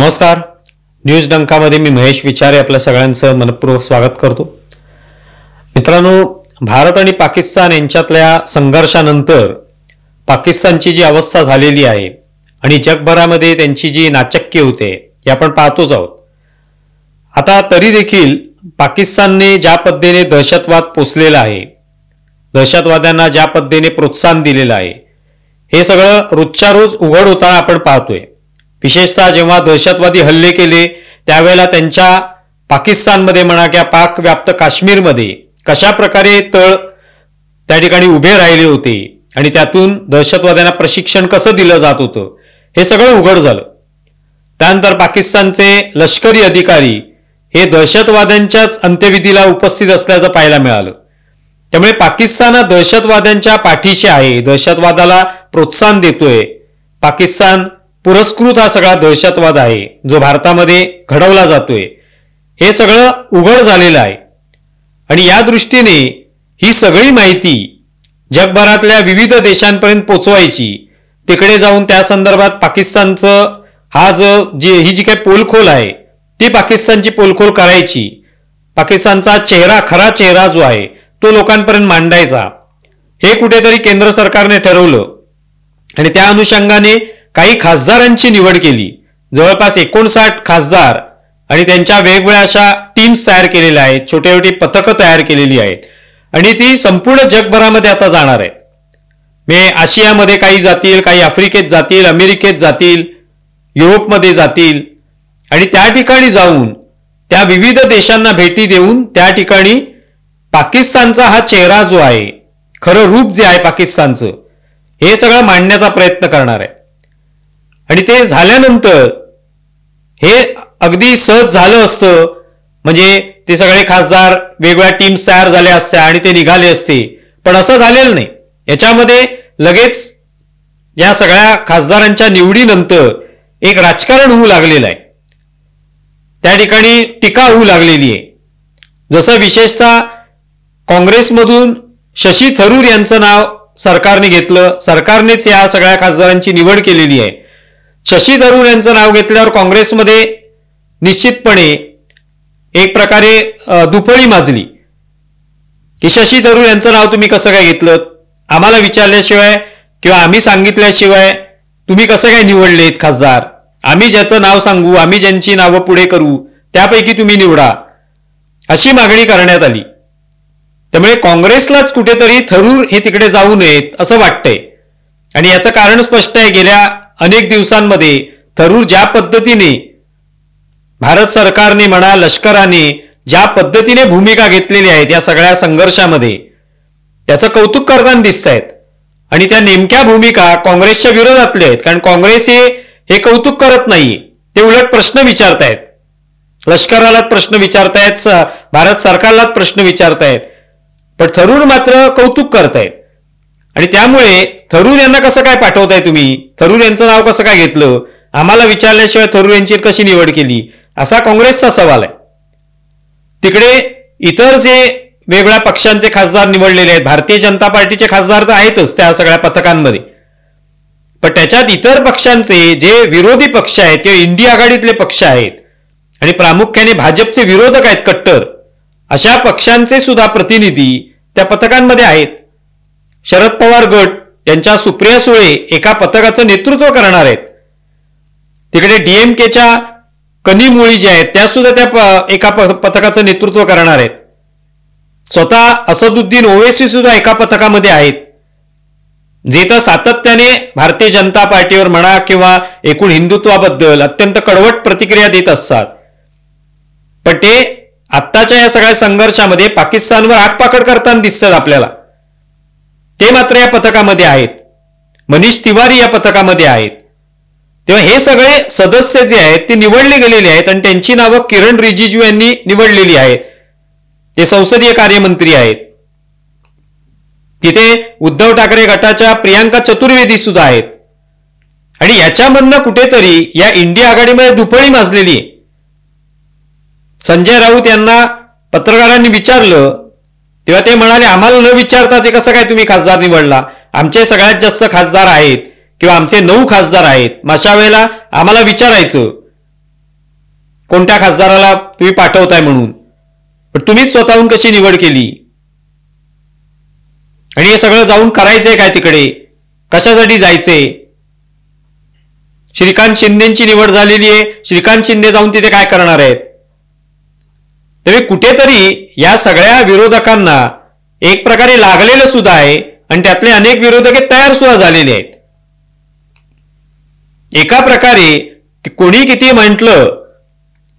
नमस्कार. न्यूज डंकामध्ये मी महेश विचारे आपल्या सगळ्यांचं मनपूर्वक स्वागत करतो. मित्रांनो, भारत आणि पाकिस्तान यांच्यातल्या संघर्षानंतर पाकिस्तानची जी अवस्था झालेली आहे आणि जगभरामध्ये त्यांची जी नाचक्की होते हे आपण पाहतोच आहोत. आता तरी देखील पाकिस्तानने ज्या पद्धतीने दहशतवाद पोसलेला आहे, दहशतवाद्यांना ज्या पद्धतीने प्रोत्साहन दिलेलं आहे, हे सगळं रोजच्या रोज उघड होताना आपण पाहतोय. विशेषतः जेव्हा दहशतवादी हल्ले केले त्यावेळेला त्यांच्या पाकिस्तानमध्ये म्हणा किंवा पाक व्याप्त काश्मीरमध्ये कशा प्रकारे तळ त्या ठिकाणी उभे राहिले होते आणि त्यातून दहशतवाद्यांना प्रशिक्षण कसं दिलं जात होतं हे सगळं उघड झालं. त्यानंतर पाकिस्तानचे लष्करी अधिकारी हे दहशतवाद्यांच्याच अंत्यविधीला उपस्थित असल्याचं पाहायला मिळालं. त्यामुळे पाकिस्तान हा दहशतवाद्यांच्या पाठीशी आहे, दहशतवादाला प्रोत्साहन देतोय. पाकिस्तान पुरस्कृत हा सगळा दहशतवाद आहे जो भारतामध्ये घडवला जातोय. हे सगळं उघड झालेलं आहे आणि या दृष्टीने ही सगळी माहिती जगभरातल्या विविध देशांपर्यंत पोचवायची, तिकडे जाऊन त्या संदर्भात पाकिस्तानचं ही जी काही पोलखोल आहे ती पाकिस्तानची पोलखोल करायची, पाकिस्तानचा खरा चेहरा जो आहे तो लोकांपर्यंत मांडायचा, हे कुठेतरी केंद्र सरकारने ठरवलं आणि त्या अनुषंगाने काही खासदारांची निवड केली. जवळपास 59 खासदार आणि त्यांच्या वेगवेगळ्या अशा टीम्स तयार केलेल्या आहेत, छोटी छोटी पथकं तयार केलेली आहेत आणि ती संपूर्ण जगभरामध्ये आता जाणार आहेत. आशियामध्ये काही जातील, काही आफ्रिकेत जातील, अमेरिकेत जातील, युरोपमध्ये जातील आणि त्या ठिकाणी जाऊन त्या विविध देशांना भेटी देऊन त्या ठिकाणी पाकिस्तानचा हा चेहरा जो आहे, खरं रूप जे आहे पाकिस्तानचं, हे सगळं मांडण्याचा प्रयत्न करणार आहे. आणि ते झाल्यानंतर हे अगदी सहज झालं असतं, म्हणजे ते सगळे खासदार वेगवेगळ्या टीम्स तयार झाल्या असत्या आणि ते निघाले असते, पण असं झालेलं नाही. याच्यामध्ये लगेच या सगळ्या खासदारांच्या निवडीनंतर एक राजकारण होऊ लागलेलं आहे, त्या ठिकाणी टीका होऊ लागलेली आहे. जसं विशेषतः काँग्रेसमधून शशी थरूर यांचं नाव सरकारने घेतलं, सरकारनेच या सगळ्या खासदारांची निवड केलेली आहे. शशी थरूर यांचं नाव घेतल्यावर काँग्रेसमध्ये निश्चितपणे एक प्रकारे दुफळी माजली की शशी थरूर यांचं नाव तुम्ही कसं काय घेतलं, आम्हाला विचारल्याशिवाय किंवा आम्ही सांगितल्याशिवाय तुम्ही कसं काय निवडलेत खासदार, आम्ही ज्याचं नाव सांगू, आम्ही ज्यांची नावं पुढे करू त्यापैकी तुम्ही निवडा, अशी मागणी करण्यात आली. त्यामुळे काँग्रेसलाच कुठेतरी थरूर हे तिकडे जाऊ नयेत असं वाटतंय आणि याचं कारण स्पष्ट आहे. गेल्या अनेक दिवसांमध्ये थरूर ज्या पद्धतीने भारत सरकारने म्हणा, लष्कराने ज्या पद्धतीने भूमिका घेतलेली आहे या सगळ्या संघर्षामध्ये, त्याचं कौतुक करताना दिसत आहेत आणि त्या नेमक्या भूमिका काँग्रेसच्या विरोधातल्या आहेत. कारण काँग्रेस हे कौतुक करत नाहीये, ते उलट प्रश्न विचारतायत, लष्करालाच प्रश्न विचारतायत, भारत सरकारलाच प्रश्न विचारतायत, पण थरूर मात्र कौतुक करतायत. आणि त्यामुळे थरूर यांना कसं काय पाठवताय तुम्ही, थरूर यांचं नाव कसं काय घेतलं, आम्हाला विचारल्याशिवाय थरूर यांची कशी निवड केली, असा काँग्रेसचा सवाल आहे. तिकडे इतर जे वेगवेगळ्या पक्षांचे खासदार निवडलेले आहेत, भारतीय जनता पार्टीचे खासदार तर आहेतच त्या सगळ्या पथकांमध्ये, पण त्याच्यात इतर पक्षांचे जे विरोधी पक्ष आहेत किंवा इंडिया आघाडीतले पक्ष आहेत आणि प्रामुख्याने भाजपचे विरोधक आहेत कट्टर, अशा पक्षांचे सुद्धा प्रतिनिधी त्या पथकांमध्ये आहेत. शरद पवार गट यांच्या सुप्रिया सुळे एका पथकाचं नेतृत्व करणार आहेत. तिकडे डीएमकेच्या कनिमोळी ज्या आहेत त्या सुद्धा त्या एका पथकाचं नेतृत्व करणार आहेत. स्वतः असदुद्दीन ओवैसी सुद्धा एका पथकामध्ये आहेत, जे तर सातत्याने भारतीय जनता पार्टीवर म्हणा किंवा एकूण हिंदुत्वाबद्दल अत्यंत कडवट प्रतिक्रिया देत असतात. पण ते आत्ताच्या या सगळ्या संघर्षामध्ये पाकिस्तानवर आगपाखड करताना दिसतात आपल्याला. ते मात्र या पथकामध्ये आहेत, मनीष तिवारी या पथकामध्ये आहेत. तेव्हा हे सगळे सदस्य जे आहेत ते निवडले गेलेले आहेत आणि त्यांची नावं किरण रिजिजू यांनी निवडलेली आहेत. ते संसदीय कार्यमंत्री आहेत. तिथे उद्धव ठाकरे गटाच्या प्रियांका चतुर्वेदी सुद्धा आहेत आणि याच्यामधनं कुठेतरी या इंडिया आघाडीमध्ये दुफळी माजलेली आहे. संजय राऊत यांना पत्रकारांनी विचारलं तेव्हा ते म्हणाले, आम्हाला न विचारताच कसं काय तुम्ही खासदार निवडला, आमचे सगळ्यात जास्त खासदार आहेत किंवा आमचे 9 खासदार आहेत, अशा वेळेला आम्हाला विचारायचं कोणत्या खासदाराला तुम्ही पाठवताय म्हणून, पण तुम्हीच स्वतःहून कशी निवड केली आणि हे सगळं जाऊन करायचंय काय तिकडे, कशासाठी जायचंय? श्रीकांत शिंदेची निवड झालेली आहे, श्रीकांत शिंदे जाऊन तिथे काय करणार आहेत? तरी कुठेतरी या सगळ्या विरोधकांना एक प्रकारे लागलेलं सुद्धा आहे आणि त्यातले अनेक विरोधक तयार सुद्धा झालेले आहेत. एका प्रकारे कोणी किती म्हटलं,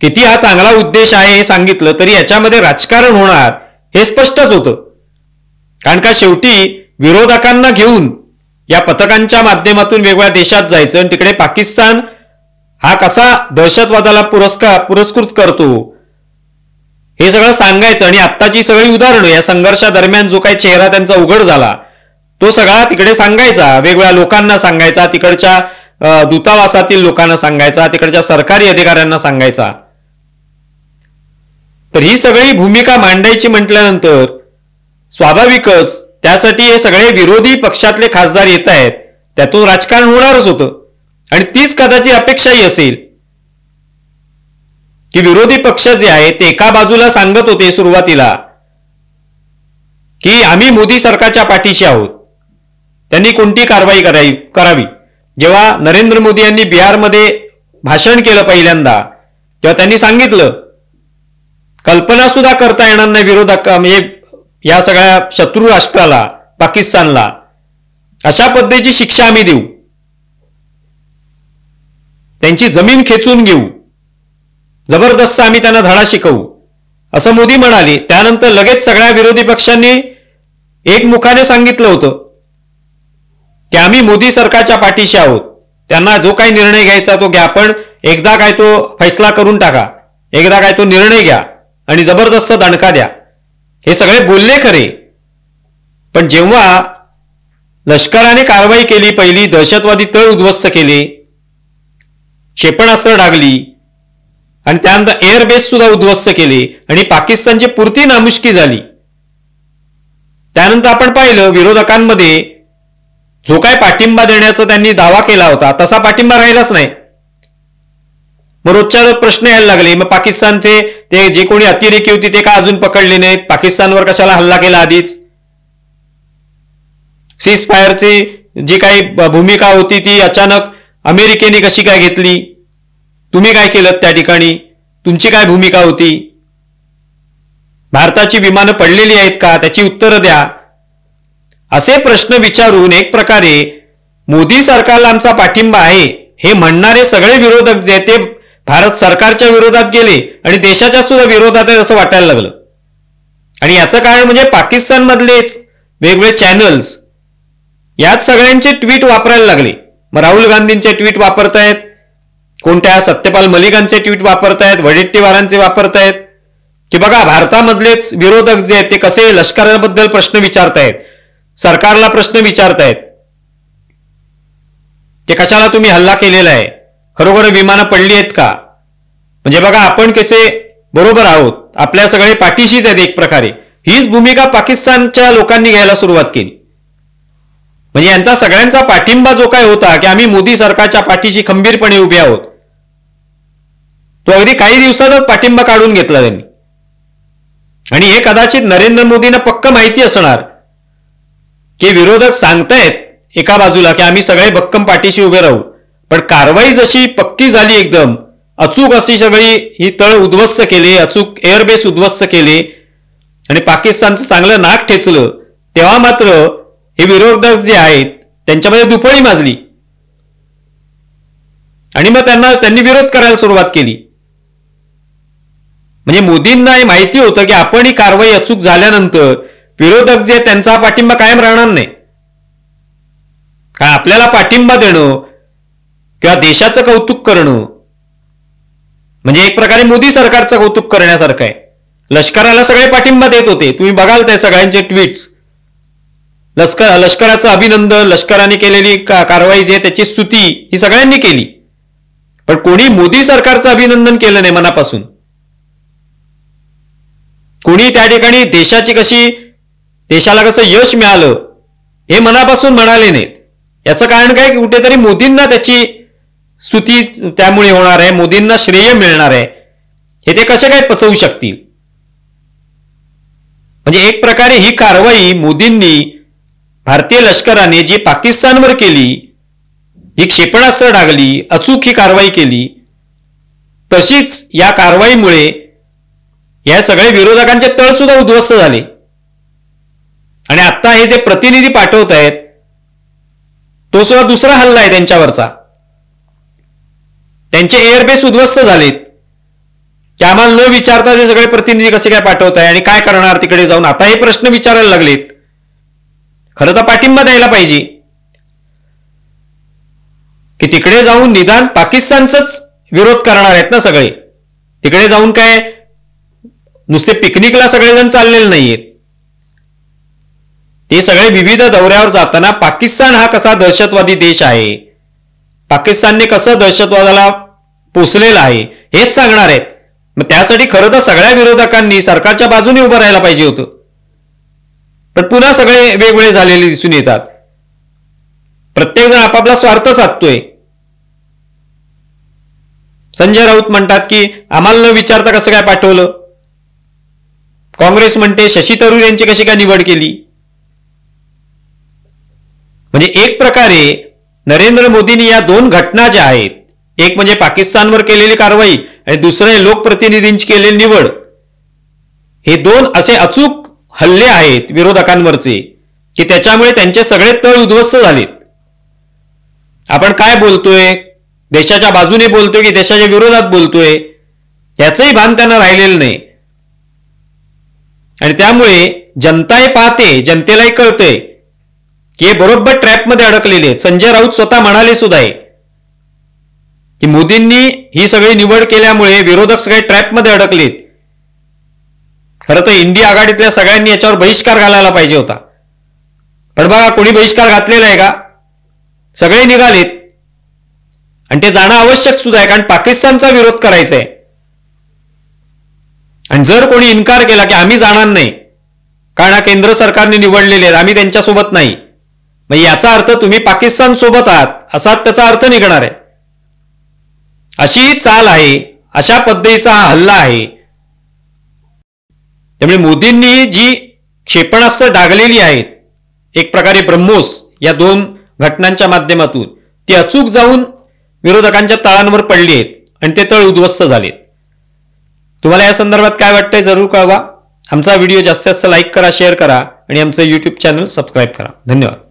किती हा चांगला उद्देश आहे हे सांगितलं तरी याच्यामध्ये राजकारण होणार हे स्पष्टच होतं. कारण का शेवटी विरोधकांना घेऊन या पथकांच्या माध्यमातून वेगवेगळ्या देशात जायचं आणि तिकडे पाकिस्तान हा कसा दहशतवादाला पुरस्कृत करतो हे सगळं सांगायचं आणि आत्ताची सगळी उदाहरणं या संघर्षादरम्यान जो काही चेहरा त्यांचा उघड झाला तो सगळा तिकडे सांगायचा, वेगवेगळ्या लोकांना सांगायचा, तिकडच्या दूतावासातील लोकांना सांगायचा, तिकडच्या सरकारी अधिकाऱ्यांना सांगायचा. तर ही सगळी भूमिका मांडायची म्हटल्यानंतर स्वाभाविकच त्यासाठी हे सगळे विरोधी पक्षातले खासदार येत आहेत, त्यातून राजकारण होणारच होतं. आणि तीच कदाचित अपेक्षाही असेल की विरोधी पक्ष जे आहे ते एका बाजूला सांगत होते सुरुवातीला की आम्ही मोदी सरकारच्या पाठीशी आहोत, त्यांनी कोणती कारवाई करावी. जेव्हा नरेंद्र मोदी यांनी बिहारमध्ये भाषण केलं पहिल्यांदा तेव्हा त्यांनी सांगितलं कल्पना सुद्धा करता येणार नाही विरोधक म्हणजे या सगळ्या शत्रू राष्ट्राला पाकिस्तानला अशा पद्धतीची शिक्षा आम्ही देऊ, त्यांची जमीन खेचून घेऊ, जबरदस्त आम्ही त्यांना धडा शिकवू असं मोदी म्हणाले. त्यानंतर लगेच सगळ्या विरोधी पक्षांनी एकमुखाने सांगितलं होतं की आम्ही मोदी सरकारच्या पाठीशी आहोत, त्यांना जो काही निर्णय घ्यायचा तो घ्या, पण एकदा काय तो फैसला करून टाका, एकदा काय तो निर्णय घ्या आणि जबरदस्त दणका द्या. हे सगळे बोलले खरे, पण जेव्हा लष्कराने कारवाई केली, पहिली दहशतवादी तळ उद्ध्वस्त केले, क्षेपणास्त्र डागली आणि त्यानंतर एअरबेस सुद्धा उद्ध्वस्त केले आणि पाकिस्तानची पुरती नामुष्की झाली. त्यानंतर आपण पाहिलं विरोधकांमध्ये जो काय पाठिंबा देण्याचा त्यांनी दावा केला होता तसा पाठिंबा राहिलाच नाही. मग रोजच्या रोज प्रश्न यायला लागले, मग पाकिस्तानचे ते जे कोणी अतिरेकी होती ते का अजून पकडले नाहीत, पाकिस्तानवर कशाला हल्ला केला आधीच, सीज फायरची जी काही भूमिका होती ती अचानक अमेरिकेने कशी काय घेतली, तुम्ही काय केलं त्या ठिकाणी, तुमची काय भूमिका होती, भारताची विमानं पडलेली आहेत का, त्याची उत्तरं द्या. असे प्रश्न विचारून एक प्रकारे मोदी सरकारला आमचा पाठिंबा आहे हे म्हणणारे सगळे विरोधक जे ते भारत सरकारच्या विरोधात गेले आणि देशाच्या सुद्धा विरोधात आहे असं वाटायला लागलं. आणि याचं कारण म्हणजे पाकिस्तान मधलेच वेगवेगळे चॅनल्स याच सगळ्यांचे ट्विट वापरायला लागले. मग राहुल गांधींचे ट्विट वापरतायत, कोणत्या सत्यपाल मलिकांचे ट्विट वापरतायत, वडेट्टीवारांचे वापरतायत की बघा भारतामधलेच विरोधक जे आहेत ते कसे लष्कराबद्दल प्रश्न विचारतायत, सरकारला प्रश्न विचारतायत ते कशाला तुम्ही हल्ला केलेला आहे, खरोखर विमानं पडली आहेत का, म्हणजे बघा आपण कसे बरोबर आहोत, आपल्या सगळे पाठीशीच आहेत. एक प्रकारे हीच भूमिका पाकिस्तानच्या लोकांनी घ्यायला सुरुवात केली. म्हणजे यांचा सगळ्यांचा पाठिंबा जो काय होता की आम्ही मोदी सरकारच्या पाठीशी खंबीरपणे उभे आहोत तो अगदी काही दिवसातच पाठिंबा काढून घेतला त्यांनी. आणि हे कदाचित नरेंद्र मोदींना पक्क माहिती असणार की विरोधक सांगतायत एका बाजूला की आम्ही सगळे भक्कम पाठीशी उभे राहू, पण कारवाई जशी पक्की झाली एकदम अचूक अशी सगळी ही तळ उद्ध्वस्त केले, अचूक एअरबेस उद्ध्वस्त केले आणि पाकिस्तानचं चांगलं नाक ठेचलं, तेव्हा मात्र हे विरोधक जे आहेत त्यांच्यामध्ये दुफळी माजली आणि मग त्यांनी विरोध करायला सुरुवात केली. म्हणजे मोदींना हे माहिती होतं की आपण ही कारवाई अचूक झाल्यानंतर विरोधक जे त्यांचा पाठिंबा कायम राहणार नाही. काय आपल्याला पाठिंबा देणं किंवा देशाचं कौतुक करणं म्हणजे एक प्रकारे मोदी सरकारचं कौतुक करण्यासारखं आहे. लष्कराला सगळे पाठिंबा देत होते, तुम्ही बघाल ते सगळ्यांचे ट्विट्स, लष्कराचं अभिनंदन, लष्कराने केलेली कारवाई जे त्याची स्तुती ही सगळ्यांनी केली, पण कोणी मोदी सरकारचं अभिनंदन केलं नाही मनापासून. कोणी त्या ठिकाणी देशाला कसं यश मिळालं हे मनापासून म्हणाले नाहीत. याचं कारण काय की कुठेतरी मोदींना त्याची स्तुती त्यामुळे होणार आहे, मोदींना श्रेय मिळणार आहे हे ते कसे काय पचवू शकतील? म्हणजे एक प्रकारे ही कारवाई मोदींनी भारतीय लष्कराने जी पाकिस्तानवर केली, जी क्षेपणास्त्र डागली, अचूक ही कारवाई केली, तशीच या कारवाईमुळे या सगळ्या विरोधकांचे तळ सुद्धा उद्ध्वस्त झाले. आणि आता हे जे प्रतिनिधी पाठवत आहेत तो सुद्धा दुसरा हल्ला आहे त्यांच्यावरचा. त्यांचे एअरबेस उद्ध्वस्त झालेत की आम्हाला न विचारता ते सगळे प्रतिनिधी कसे काय पाठवत आहे आणि काय करणार तिकडे जाऊन, आता हे प्रश्न विचारायला लागलेत. खरं तर पाठिंबा द्यायला पाहिजे की तिकडे जाऊन निदान पाकिस्तानचाच विरोध करणार आहेत ना सगळे. तिकडे जाऊन काय नुसते पिकनिकला सगळेजण चाललेले नाहीयेत. ते सगळे विविध दौऱ्यावर जाताना पाकिस्तान हा कसा दहशतवादी देश आहे, पाकिस्तानने कसं दहशतवादाला पोचलेलं आहे हेच सांगणार आहेत. मग त्यासाठी खरं तर सगळ्या विरोधकांनी सरकारच्या बाजूने उभं राहायला पाहिजे होतं. पण पुन्हा सगळे वेगवेगळे झालेले दिसून येतात. प्रत्येक जण आपापला स्वार्थ साधतोय. संजय राऊत म्हणतात की आम्हाला न विचारता कसं काय पाठवलं. काँग्रेस म्हणते शशी थरूर यांची कशी काय निवड केली. म्हणजे एक प्रकारे नरेंद्र मोदींनी या दोन घटना ज्या आहेत, एक म्हणजे पाकिस्तानवर केलेली कारवाई आणि दुसरे लोकप्रतिनिधींची केलेली निवड, हे दोन असे अचूक हल्ले आहेत विरोधकांवरचे की त्याच्यामुळे त्यांचे सगळे तळ उद्ध्वस्त झालेत. आपण काय बोलतोय, देशाच्या बाजूने बोलतोय की देशाच्या विरोधात बोलतोय, याचंही भान त्यांना राहिलेलं नाही. आणि त्यामुळे जनताही पाहते, जनतेलाही कळतंय की हे बरोबर ट्रॅपमध्ये अडकलेले आहेत. संजय राऊत स्वतः म्हणाले सुद्धा आहे की मोदींनी ही सगळी निवड केल्यामुळे विरोधक सगळे ट्रॅपमध्ये अडकलेत. खरं तर इंडिया आघाडीतल्या सगळ्यांनी याच्यावर बहिष्कार घालायला पाहिजे होता. पण बघा कोणी बहिष्कार घातलेला आहे का? सगळे निघालेत. आणि ते जाणं आवश्यक सुद्धा आहे, कारण पाकिस्तानचा विरोध करायचा आहे. आणि जर कोणी इन्कार केला की आम्ही जाणार नाही कारण केंद्र सरकारने निवडलेले आहेत, आम्ही त्यांच्यासोबत नाही, मग याचा अर्थ तुम्ही पाकिस्तान सोबत आहात असा त्याचा अर्थ निघणार आहे. अशी चाल आहे, अशा पद्धतीचा हा हल्ला आहे. त्यामुळे मोदींनी जी क्षेपणास्त्र डागलेली आहेत एक प्रकारे ब्रह्मोस या दोन घटनांच्या माध्यमातून, ती अचूक जाऊन विरोधकांच्या तळांवर पडली आहेत आणि ते तळ उद्ध्वस्त झालेत. तुम्हाला या संदर्भात काय वाटतंय जरूर कळवा. आमचा व्हिडिओ जास्तीत जास्त लाईक करा, शेअर करा आणि आमचं YouTube चॅनल सबस्क्राईब करा. धन्यवाद.